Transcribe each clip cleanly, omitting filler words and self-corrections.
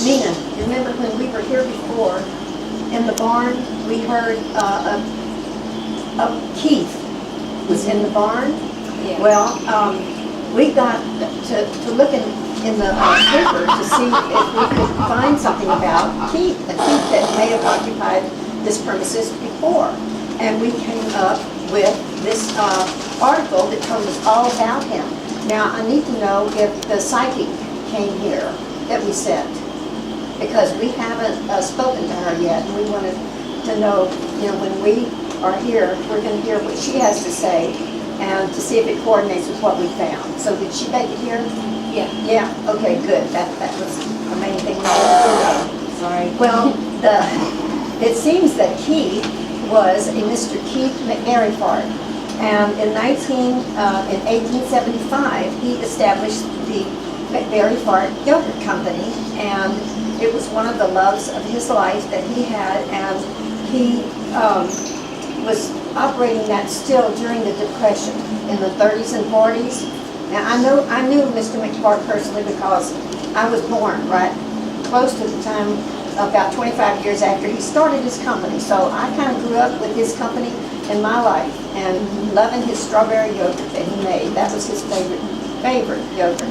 Nina, you remember when we were here before, in the barn, we heard Keith was in the barn? Yeah. Well, we got to look in the paper to see if we could find something about Keith, a Keith that may have occupied this premises before. And we came up with this article that told us all about him. Now, I need to know if the psychic came here that we sent, because we haven't spoken to her yet, and we wanted to know, when we are here, we're going to hear what she has to say, and to see if it coordinates with what we found. So did she make it here? Yeah. Yeah, okay, good. That was the main thing we wanted to know. Sorry. Well, it seems that Keith was a Mr. Keith McBerryfart, and in 1875 he established the McBerryfart Yogurt Company, and it was one of the loves of his life that he had, and he was operating that still during the Depression in the 30s and 40s. Now I knew Mr. McBerryfart personally because I was born right close to the time, about 25 years after he started his company. So I kind of grew up with his company in my life and loving his strawberry yogurt that he made. That was his favorite yogurt.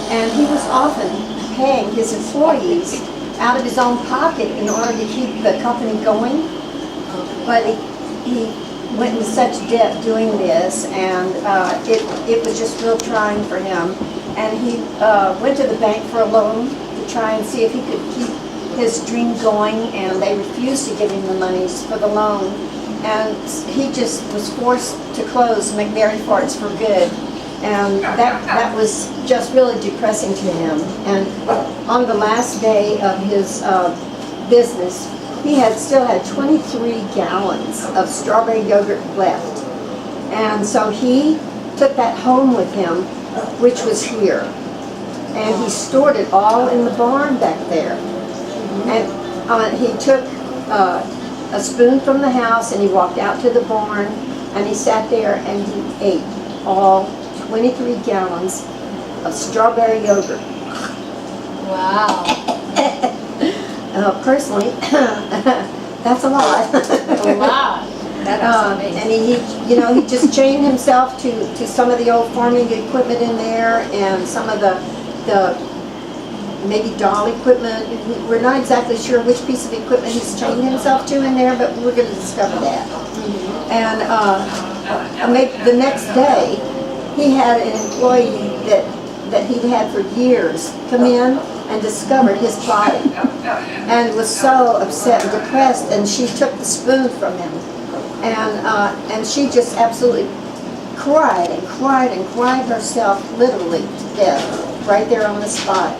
And he was often paying his employees out of his own pocket in order to keep the company going. But he went into such debt doing this, and it was just real trying for him. And he went to the bank for a loan to try and see if he could keep his dream going, and they refused to give him the monies for the loan. And he just was forced to close McBerryfart's for good. And that was just really depressing to him. And on the last day of his business, he still had 23 gallons of strawberry yogurt left. And so he took that home with him, which was here. And he stored it all in the barn back there. And he took a spoon from the house and he walked out to the barn and he sat there and he ate all 23 gallons of strawberry yogurt. Wow. Personally, that's a lot. A lot. That's amazing. And he just chained himself to some of the old farming equipment in there, and some of the maybe doll equipment. We're not exactly sure which piece of equipment he's chained himself to in there, but we're going to discover that. And the next day, he had an employee that he'd had for years come in and discovered his body, and was so upset and depressed, and she took the spoon from him, and she just absolutely cried and cried and cried herself literally to death right there on the spot.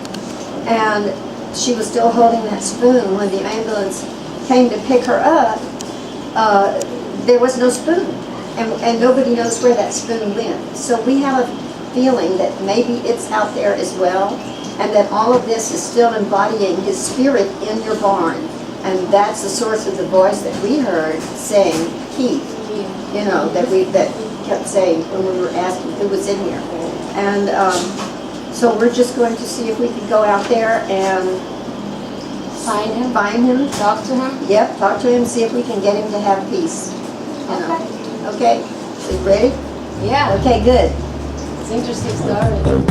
And she was still holding that spoon when the ambulance came to pick her up. There was no spoon, and nobody knows where that spoon went. So we have a feeling that maybe it's out there as well, and that all of this is still embodying his spirit in your barn. And that's the source of the voice that we heard saying, Keith, that kept saying when we were asking who was in here. And so we're just going to see if we can go out there and Find him? Talk to him. Yep, talk to him, see if we can get him to have peace. Okay, so you ready? Yeah. Okay, good. It's an interesting story. Oh.